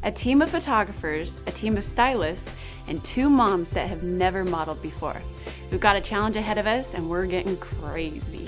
a team of photographers, a team of stylists, and 2 moms that have never modeled before. We've got a challenge ahead of us and we're getting crazy.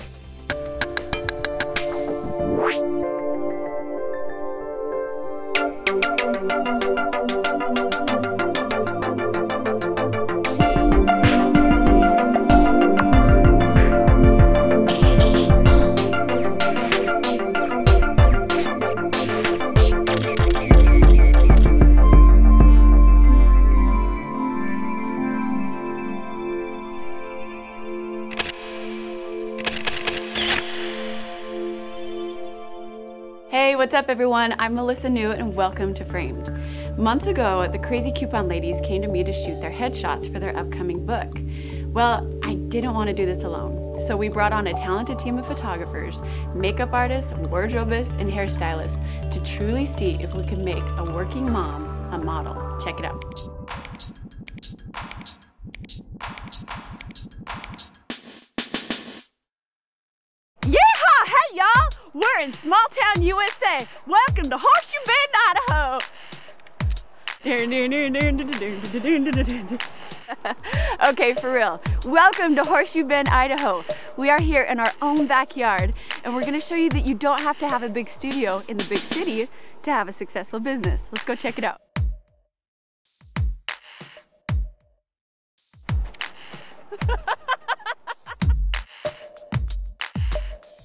Hey, what's up everyone? I'm Melissa New and welcome to Framed. Months ago, the Crazy Coupon ladies came to me to shoot their headshots for their upcoming book. Well, I didn't want to do this alone, so we brought on a talented team of photographers, makeup artists, wardrobists, and hairstylists to truly see if we could make a working mom a model. Check it out. Yeehaw! Hey y'all! We're in small town USA. Welcome to Horseshoe Bend, Idaho. Okay, for real. Welcome to Horseshoe Bend, Idaho. We are here in our own backyard, and we're gonna show you that you don't have to have a big studio in the big city to have a successful business. Let's go check it out.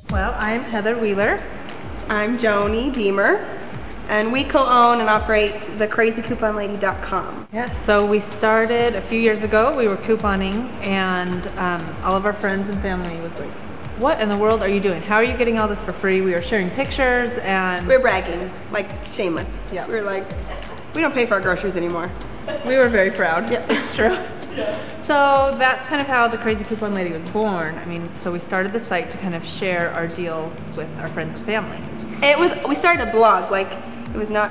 Well, I'm Heather Wheeler. I'm Joanie, Demer, and we co-own and operate the crazycouponlady.com. Yeah, so we started a few years ago. We were couponing, and all of our friends and family was like, what in the world are you doing? How are you getting all this for free? We were sharing pictures and... We're bragging, like shameless. Yeah. We were like, we don't pay for our groceries anymore. We were very proud. Yeah. It's true. Yeah. So that's kind of how the Crazy Coupon Lady was born. I mean, so we started the site to kind of share our deals with our friends and family. We started a blog, like it was not,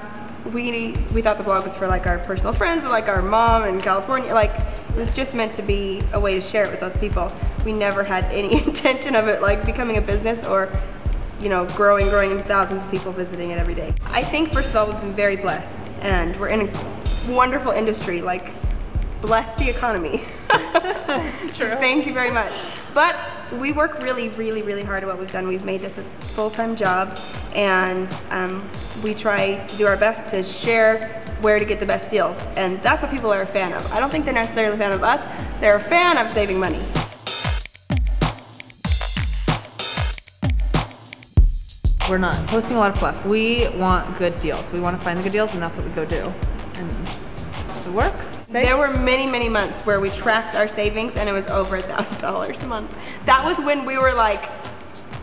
we thought the blog was for like our personal friends, or like our mom in California, like it was just meant to be a way to share it with those people. We never had any intention of it like becoming a business or, you know, growing into thousands of people visiting it every day. I think first of all, we've been very blessed and we're in a wonderful industry, like bless the economy. That's true. Thank you very much. But we work really hard at what we've done. We've made this a full-time job, and we try to do our best to share where to get the best deals. And that's what people are a fan of. I don't think they're necessarily a fan of us. They're a fan of saving money. We're not posting a lot of fluff. We want good deals. We want to find the good deals, and that's what we go do. And it works. There were many months where we tracked our savings and it was over $1,000 a month. That was when we were like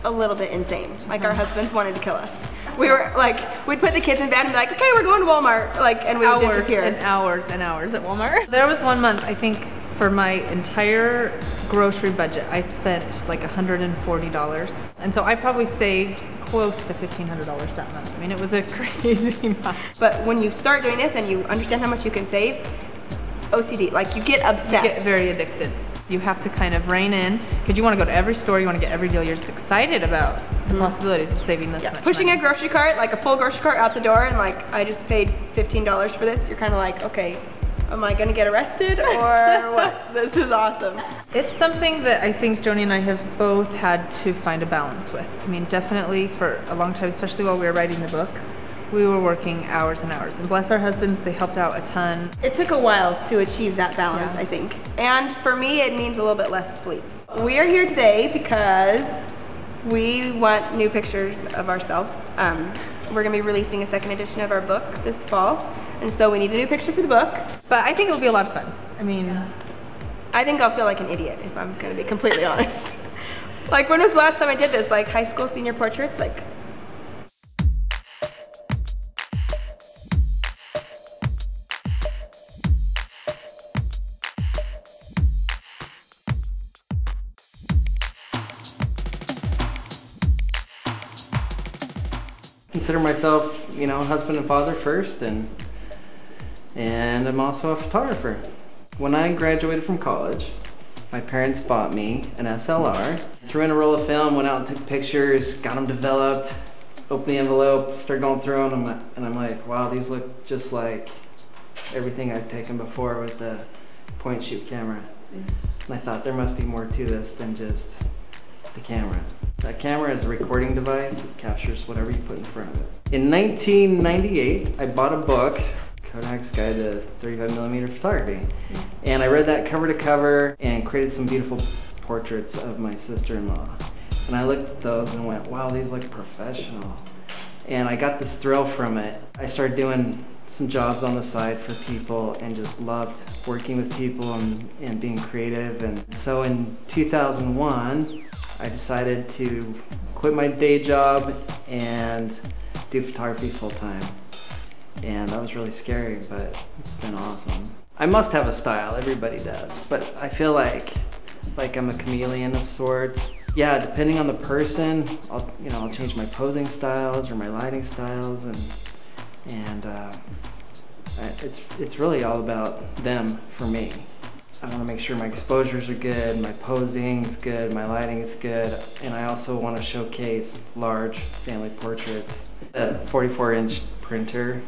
a little bit insane. Like our husbands wanted to kill us. We were like, we'd put the kids in bed and be like, okay, we're going to Walmart. Like, and we would disappear. Hours and hours at Walmart. There was one month, I think, for my entire grocery budget, I spent like $140. And so I probably saved close to $1,500 that month. I mean, it was a crazy month. But when you start doing this and you understand how much you can save, OCD, like you get obsessed. You get very addicted. You have to kind of rein in, because you want to go to every store, you want to get every deal. You're just excited about the possibilities of saving this much Pushing money. a grocery cart, like a full grocery cart out the door, and like, I just paid $15 for this. You're kind of like, okay, am I gonna get arrested or what? This is awesome. It's something that I think Joanie and I have both had to find a balance with. I mean, definitely for a long time, especially while we were writing the book, we were working hours and hours. And bless our husbands, they helped out a ton. It took a while to achieve that balance, I think. And for me, it means a little bit less sleep. We are here today because we want new pictures of ourselves. We're gonna be releasing a second edition of our book this fall. And so we need a new picture for the book. But I think it'll be a lot of fun. I mean, I think I'll feel like an idiot if I'm gonna be completely honest. Like, when was the last time I did this? Like high school senior portraits? Like, consider myself, you know, husband and father first, and I'm also a photographer. When I graduated from college, my parents bought me an SLR, threw in a roll of film, went out and took pictures, got them developed, open the envelope, start going through them, and I'm like, wow, these look just like everything I've taken before with the point and shoot camera. And I thought there must be more to this than just the camera. That camera is a recording device. It captures whatever you put in front of it. In 1998, I bought a book, Kodak's Guide to 35mm Photography. And I read that cover to cover and created some beautiful portraits of my sister-in-law. And I looked at those and went, wow, these look professional. And I got this thrill from it. I started doing some jobs on the side for people and just loved working with people and being creative. And so in 2001, I decided to quit my day job and do photography full-time. And that was really scary, but it's been awesome. I must have a style, everybody does, but I feel like I'm a chameleon of sorts. Yeah, depending on the person, I'll change my posing styles or my lighting styles, and it's really all about them for me. I want to make sure my exposures are good, my posing's good, my lighting is good, and I also want to showcase large family portraits. A 44-inch printer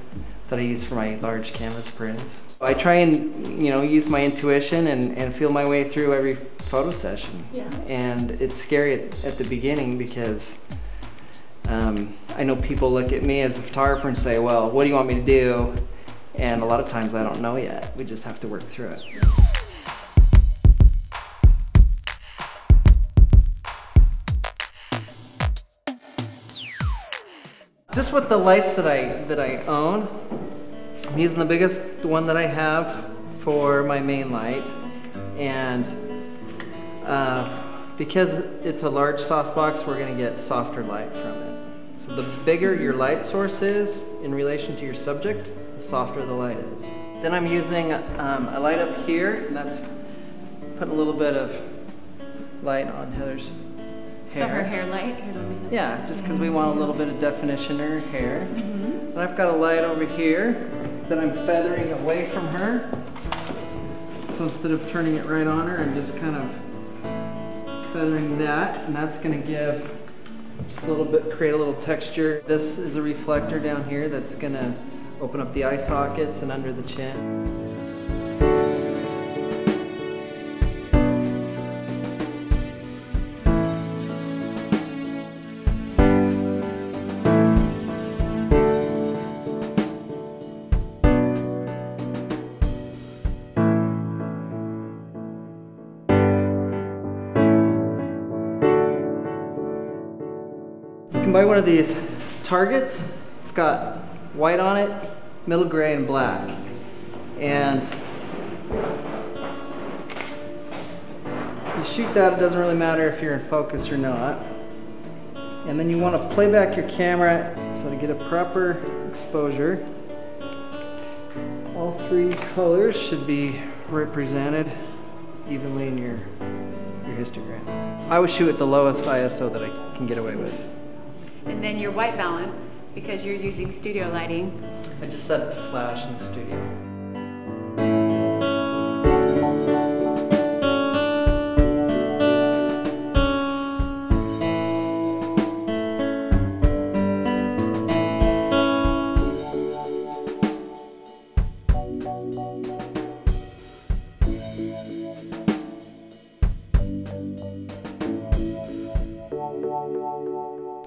that I use for my large canvas prints. I try and use my intuition and feel my way through every photo session. Yeah. And it's scary at the beginning because I know people look at me as a photographer and say, well, what do you want me to do? And a lot of times I don't know yet. We just have to work through it. Just with the lights that I own, I'm using the biggest one that I have for my main light, and because it's a large softbox, we're going to get softer light from it. So the bigger your light source is in relation to your subject, the softer the light is. Then I'm using a light up here, and that's putting a little bit of light on Heather's hair. So her hair light? Yeah, just because we want a little bit of definition in her hair. And I've got a light over here that I'm feathering away from her. So instead of turning it right on her, I'm just kind of feathering that, and that's going to give just a little bit, create a little texture. This is a reflector down here that's going to open up the eye sockets and under the chin. You can buy one of these targets. It's got white on it, middle gray, and black. And you shoot that, it doesn't really matter if you're in focus or not. And then you want to play back your camera so to get a proper exposure. All three colors should be represented evenly in your histogram. I would shoot at the lowest ISO that I can get away with. And then your white balance, because you're using studio lighting. I just set it to flash in the studio.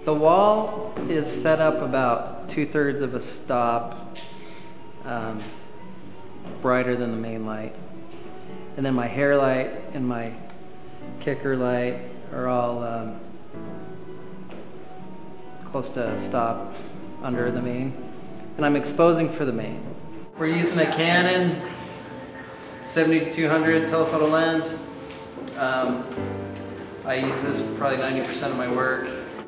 The wall is set up about 2/3 of a stop brighter than the main light. And then my hair light and my kicker light are all close to a stop under the main. And I'm exposing for the main. We're using a Canon 7200 telephoto lens. I use this for probably 90% of my work.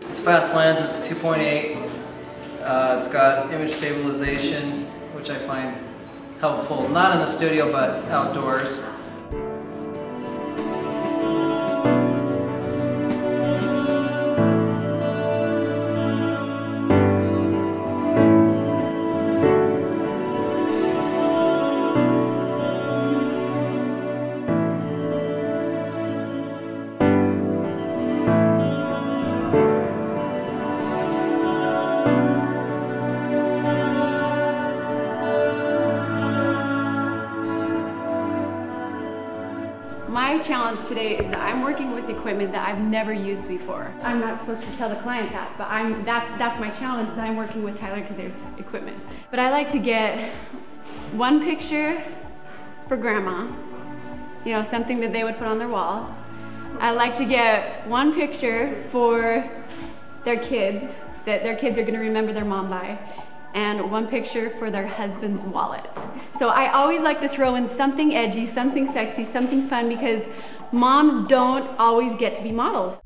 It's a fast lens, it's 2.8. It's got image stabilization, which I find helpful, not in the studio, but outdoors. My challenge today is that I'm working with equipment that I've never used before. I'm not supposed to tell the client that, but that's my challenge, that I'm working with Tyler Cazier's equipment. But I like to get one picture for grandma, you know, something that they would put on their wall. I like to get one picture for their kids, that their kids are gonna remember their mom by, and one picture for their husband's wallet. So I always like to throw in something edgy, something sexy, something fun, because moms don't always get to be models.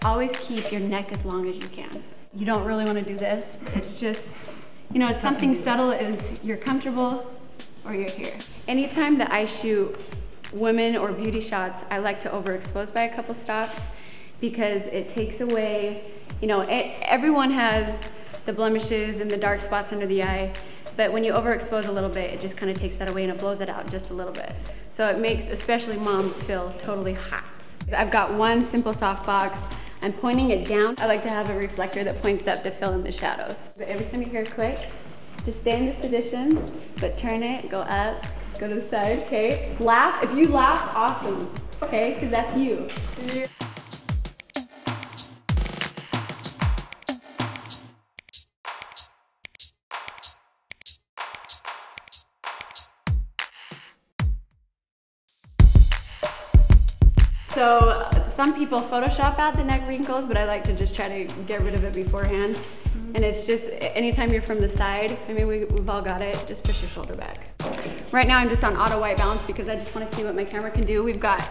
Always keep your neck as long as you can. You don't really want to do this. It's just, you know, it's something subtle as you're comfortable or you're here. Anytime that I shoot women or beauty shots, I like to overexpose by a couple stops because it takes away, you know, everyone has the blemishes and the dark spots under the eye, but when you overexpose a little bit, it just kind of takes that away and it blows it out just a little bit. So it makes especially moms feel totally hot. I've got one simple softbox. I'm pointing it down. I like to have a reflector that points up to fill in the shadows. But every time you hear a click, just stay in this position, but turn it, go up, go to the side, okay? Laugh, if you laugh, awesome, okay? Because that's you. So some people Photoshop out the neck wrinkles, but I like to just try to get rid of it beforehand. And it's just, anytime you're from the side, I mean, we've all got it, just push your shoulder back. Right now I'm just on auto white balance because I just want to see what my camera can do. We've got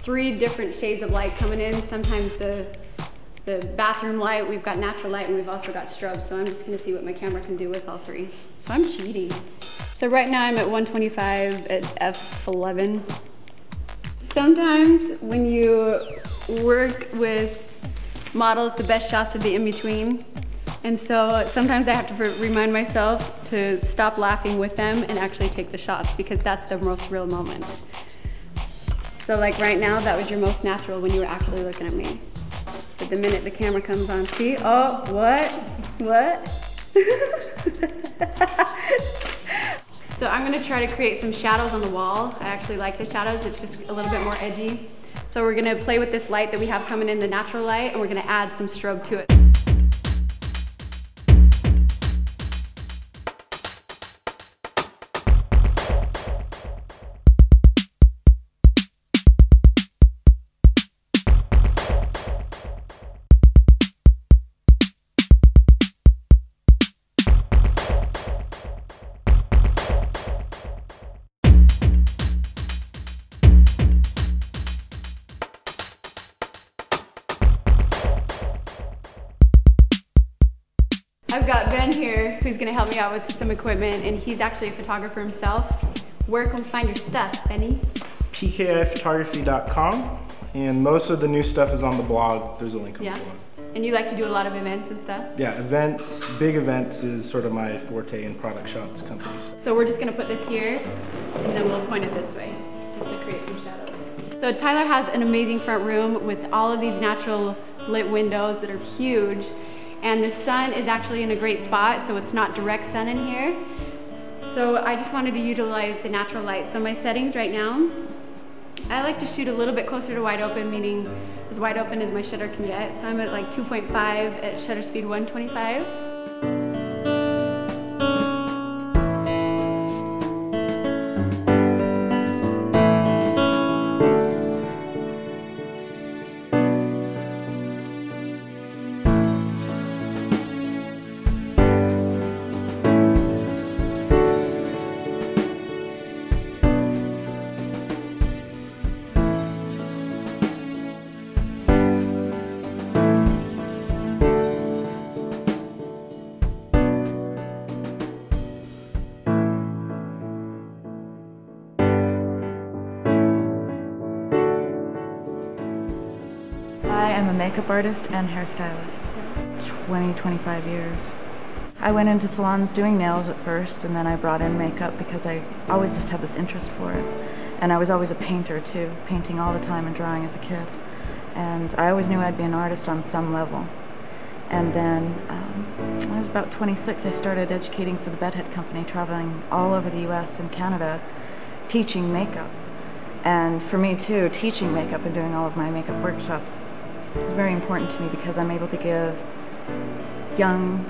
3 different shades of light coming in. Sometimes the bathroom light, we've got natural light, and we've also got strobe. So I'm just going to see what my camera can do with all 3. So I'm cheating. So right now I'm at 125 at f11. Sometimes when you work with models, the best shots are the in-between. And so sometimes I have to remind myself to stop laughing with them and actually take the shots, because that's the most real moment. So like right now, that was your most natural when you were actually looking at me. But the minute the camera comes on, see, oh, what? So I'm gonna try to create some shadows on the wall. I actually like the shadows, it's just a little bit more edgy. So we're gonna play with this light that we have coming in, the natural light, and we're gonna add some strobe to it. I've got Ben here who's gonna help me out with some equipment, and he's actually a photographer himself. Where can we find your stuff, Benny? pkiphotography.com, and most of the new stuff is on the blog. There's a link on the blog. And you like to do a lot of events and stuff? Yeah, events, big events is sort of my forte in product shots, companies. So we're just gonna put this here, and then we'll point it this way, just to create some shadows. So Tyler has an amazing front room with all of these natural lit windows that are huge. And the sun is actually in a great spot, so it's not direct sun in here. So I just wanted to utilize the natural light. So my settings right now, I like to shoot a little bit closer to wide open, meaning as wide open as my shutter can get. So I'm at like 2.5 at shutter speed 125. I am a makeup artist and hairstylist. 25 years. I went into salons doing nails at first, and then I brought in makeup because I always just had this interest for it. And I was always a painter too, painting all the time and drawing as a kid. And I always knew I'd be an artist on some level. And then when I was about 26, I started educating for the Bedhead Company, traveling all over the US and Canada, teaching makeup. And for me too, teaching makeup and doing all of my makeup workshops is very important to me because I'm able to give young,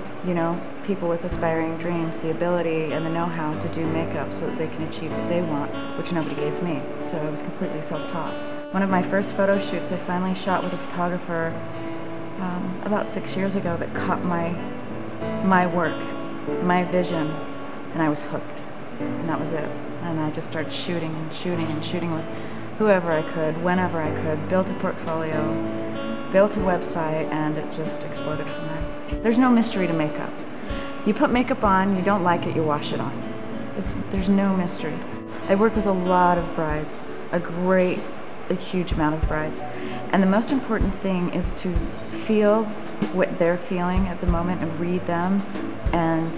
people with aspiring dreams the ability and the know-how to do makeup so that they can achieve what they want, which nobody gave me. So I was completely self-taught. One of my first photo shoots I finally shot with a photographer about 6 years ago that caught my work, my vision, and I was hooked. And that was it. And I just started shooting and shooting and shooting with whoever I could, whenever I could, built a portfolio, built a website, and it just exploded from there. There's no mystery to makeup. You put makeup on, you don't like it, you wash it on. There's no mystery. I work with a lot of brides, a huge amount of brides. And the most important thing is to feel what they're feeling at the moment and read them and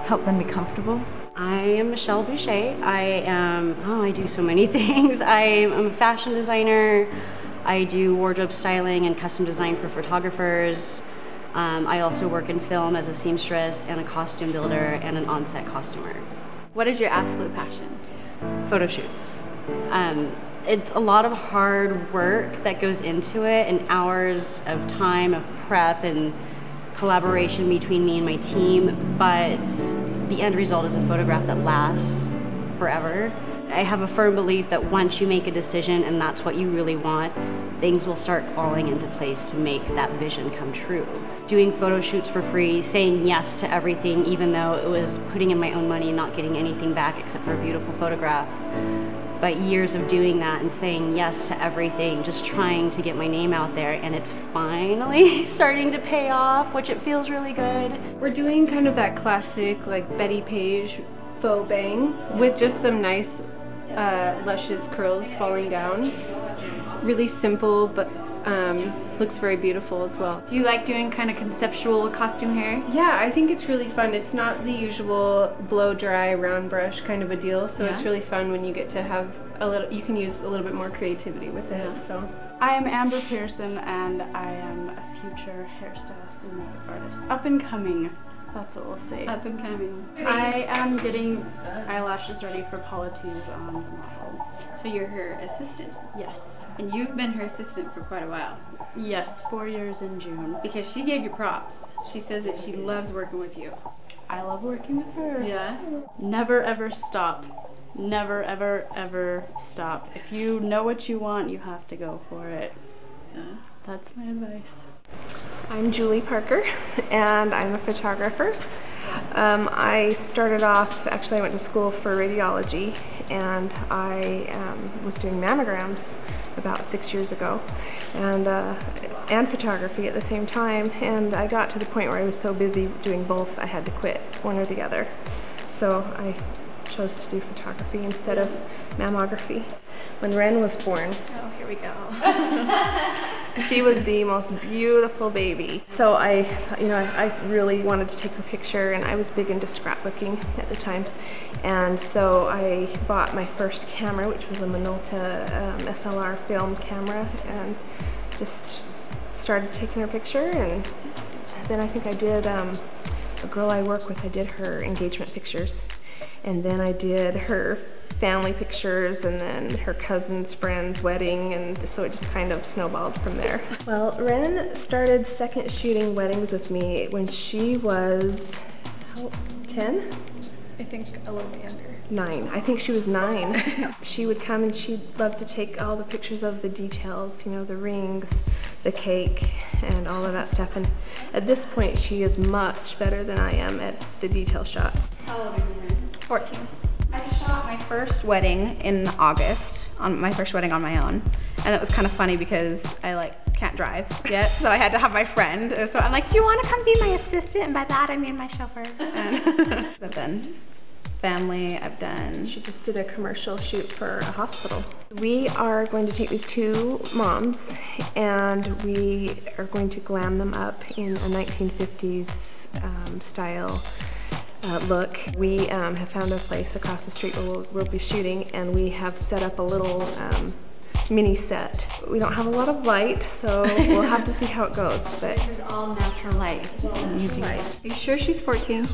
help them be comfortable. I am Michelle Boucher. I do so many things. I'm a fashion designer. I do wardrobe styling and custom design for photographers. I also work in film as a seamstress and a costume builder and an on-set costumer. What is your absolute passion? Photo shoots. It's a lot of hard work that goes into it and hours of time of prep and collaboration between me and my team, but the end result is a photograph that lasts forever. I have a firm belief that once you make a decision and that's what you really want, things will start falling into place to make that vision come true. Doing photo shoots for free, saying yes to everything, even though it was putting in my own money and not getting anything back except for a beautiful photograph. But years of doing that and saying yes to everything, just trying to get my name out there, and it's finally starting to pay off, which it feels really good. We're doing kind of that classic like Betty Page faux bang with just some nice luscious curls falling down. Really simple, but looks very beautiful as well. Do you like doing kind of conceptual costume hair? Yeah, I think it's really fun. It's not the usual blow dry round brush kind of a deal, so it's really fun when you get to have a little, you can use a little bit more creativity with it. So I am Amber Pearson, and I am a future hairstylist and makeup artist. Up and coming. That's what we'll say. Up and coming. I am getting eyelashes ready for Paula T's model. So you're her assistant? Yes. And you've been her assistant for quite a while? Yes, 4 years in June. Because she gave you props. She says that she loves working with you. I love working with her. Yeah? Never ever stop. Never ever ever stop. If you know what you want, you have to go for it. That's my advice. I'm Julie Parker, and I'm a photographer. I started off, actually I went to school for radiology, and I was doing mammograms about 6 years ago, and photography at the same time, and I got to the point where I was so busy doing both I had to quit one or the other. So I chose to do photography instead of mammography. When Ren was born, oh here we go, she was the most beautiful baby. So I really wanted to take her picture, and I was big into scrapbooking at the time. And so I bought my first camera, which was a Minolta SLR film camera, and just started taking her picture. And then I think I did, a girl I work with, I did her engagement pictures. And then I did her family pictures, and then her cousin's friend's wedding, and so it just kind of snowballed from there. Well, Ren started second shooting weddings with me when she was, 10? I think a little bit younger. 9. I think she was 9. She would come and she'd love to take all the pictures of the details, you know, the rings, the cake, and all of that stuff. And at this point, she is much better than I am at the detail shots. How old are you? 14. I shot my first wedding in August, on my first wedding on my own. And it was kind of funny because I can't drive yet, so I had to have my friend. So I'm like, do you want to come be my assistant? And by that I mean my chauffeur. And I've done family, I've done. She just did a commercial shoot for a hospital. We are going to take these 2 moms, and we are going to glam them up in a 1950s style look. We have found a place across the street where we'll be shooting, and we have set up a little mini set. We don't have a lot of light, so we'll have to see how it goes. But This is all natural light. Using light. Are you sure she's 14?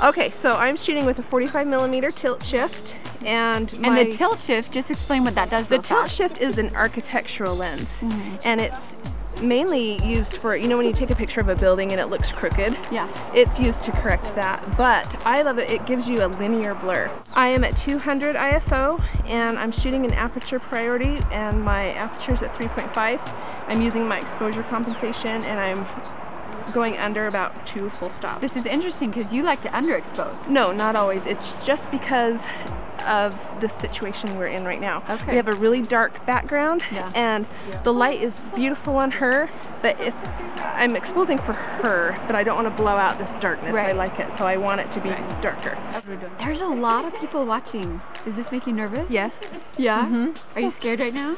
okay, so I'm shooting with a 45mm tilt shift, and the tilt shift, just explain what that does. The tilt shift is an architectural lens, and it's mainly used for, you know, when you take a picture of a building and it looks crooked. Yeah. It's used to correct that, but I love it. It gives you a linear blur. I am at 200 ISO, and I'm shooting in aperture priority, and my aperture is at 3.5. I'm using my exposure compensation, and I'm going under about 2 full stops. This is interesting because you like to underexpose. No, not always. It's just because of the situation we're in right now. Okay. We have a really dark background, and the light is beautiful on her, but if I'm exposing for her, but I don't want to blow out this darkness. I like it, so I want it to be darker. There's a lot of people watching. Does this make you nervous? Yes. Yeah? Are you scared right now?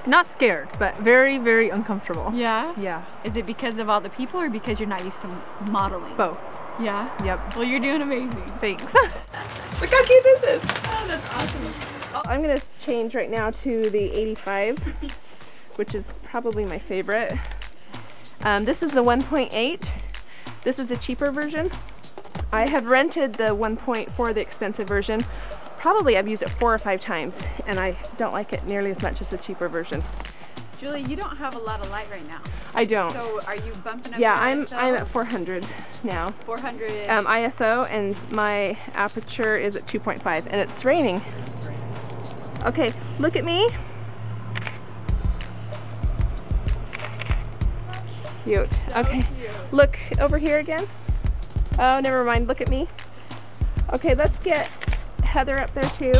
Not scared, but very, very uncomfortable. Yeah? Yeah. Is it because of all the people or because you're not used to modeling? Both. Yeah? Yep. Well, you're doing amazing. Thanks. Look how cute this is. Oh, that's awesome. I'm gonna change right now to the 85, which is probably my favorite. This is the 1.8. This is the cheaper version. I have rented the 1.4, the expensive version. Probably I've used it 4 or 5 times, and I don't like it nearly as much as the cheaper version. Julie, you don't have a lot of light right now. I don't. So are you bumping up? Yeah, your I'm at 400 now. 400 ISO, and my aperture is at 2.5, and it's raining. Okay, look at me. Cute. Okay, look over here again. Oh, never mind. Look at me. Okay, let's get Heather up there too.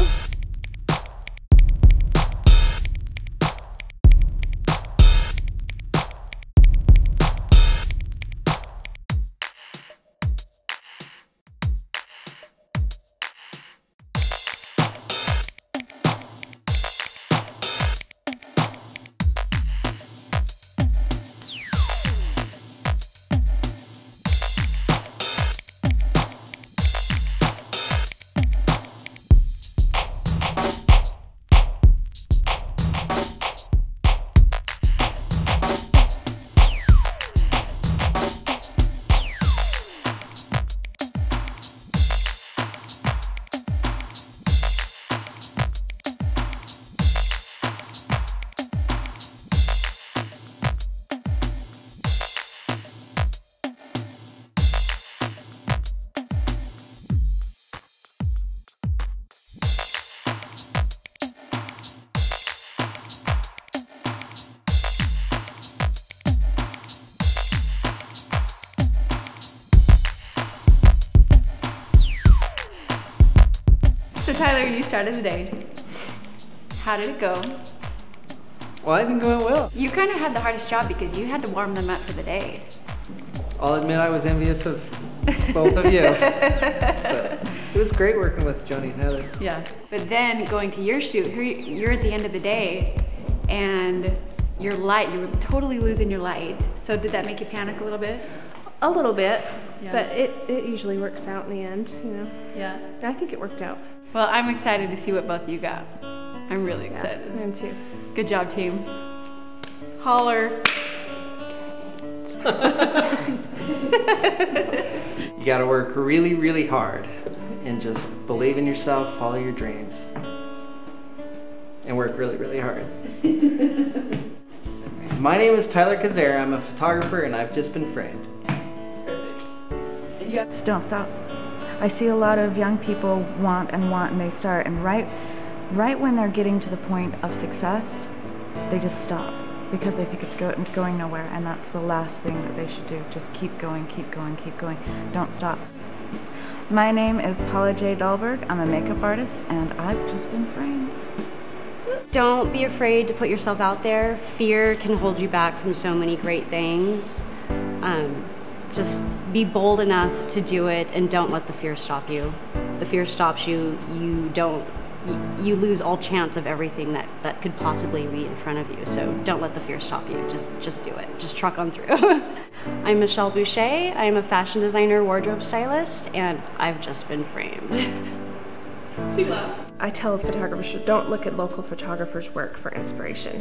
So Tyler, you started the day. How did it go? Well, I think it went well. You kind of had the hardest job because you had to warm them up for the day. I'll admit I was envious of both of you. But it was great working with Joanie and Heather. Yeah. But then going to your shoot, you're at the end of the day and your light, you were totally losing your light. So did that make you panic a little bit? A little bit, Yeah. but it usually works out in the end, you know. Yeah. I think it worked out. Well, I'm excited to see what both of you got. I'm really excited. I am too. Good job, team. Holler. You gotta work really, really hard and just believe in yourself, follow your dreams, and work really, really hard. My name is Tyler Cazier. I'm a photographer and I've just been framed. Just don't stop. I see a lot of young people want and they start, and right when they're getting to the point of success, they just stop because they think it's going nowhere, and that's the last thing that they should do. Just keep going, keep going, keep going. Don't stop. My name is Paula J. Dahlberg. I'm a makeup artist, and I've just been framed. Don't be afraid to put yourself out there. Fear can hold you back from so many great things. Just be bold enough to do it, and don't let the fear stop you. The fear stops you, you lose all chance of everything that could possibly be in front of you. So don't let the fear stop you. Just do it. Just truck on through. I'm Michelle Boucher. I'm a fashion designer, wardrobe stylist, and I've just been framed. She laughed. I tell photographers, don't look at local photographers' work for inspiration.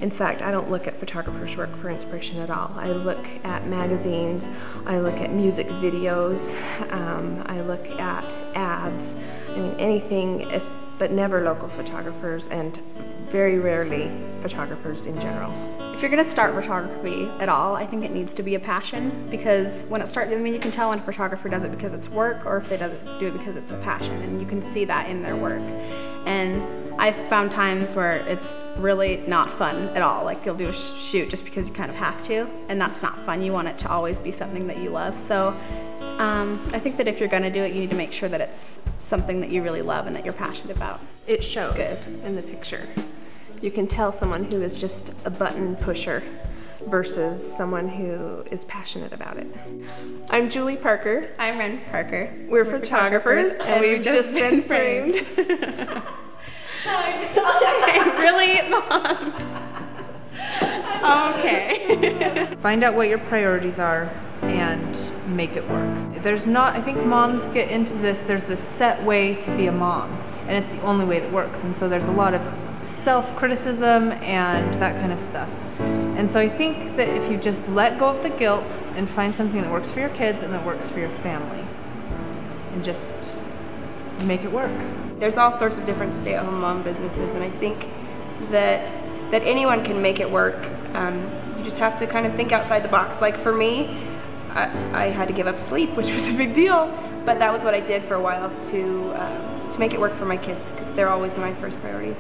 In fact, I don't look at photographers' work for inspiration at all. I look at magazines, I look at music videos, I look at ads, I mean anything, but never local photographers, and very rarely photographers in general. If you're gonna start photography at all, I think it needs to be a passion, because when it starts, I mean, you can tell when a photographer does it because it's work, or if they doesn't do it because it's a passion, and you can see that in their work. And I've found times where it's really not fun at all. Like, you'll do a shoot just because you kind of have to, and that's not fun. You want it to always be something that you love. So I think that if you're gonna do it, you need to make sure that it's something that you really love and that you're passionate about. It shows in the picture. You can tell someone who is just a button pusher versus someone who is passionate about it. I'm Julie Parker. I'm Ren Parker. We're photographers, and we've just been framed. Really, Mom? Okay. Find out what your priorities are and make it work. There's not, I think moms get into this, there's this set way to be a mom, and it's the only way that works. And so there's a lot of self-criticism and that kind of stuff. And so I think that if you just let go of the guilt and find something that works for your kids and that works for your family, and just make it work. There's all sorts of different stay-at-home mom businesses, and I think that anyone can make it work. You just have to kind of think outside the box. Like for me, I had to give up sleep, which was a big deal, but that was what I did for a while to make it work for my kids, because they're always my first priority.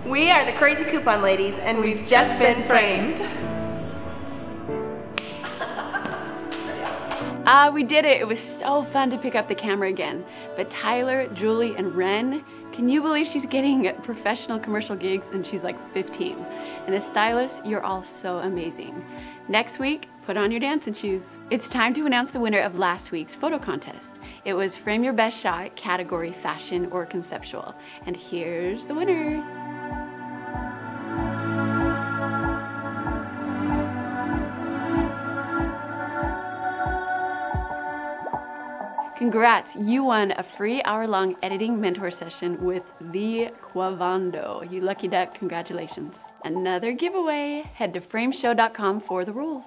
We are the Crazy Coupon Ladies, and we've just been framed. We did it. It was so fun to pick up the camera again. But Tyler, Julie, and Ren, can you believe she's getting professional commercial gigs and she's like 15? And as stylists, you're all so amazing. Next week, put on your dancing shoes. It's time to announce the winner of last week's photo contest. It was Frame Your Best Shot, category fashion or conceptual. And here's the winner. Congrats, you won a free hour-long editing mentor session with the Quavando. You lucky duck, congratulations. Another giveaway. Head to frameshow.com for the rules.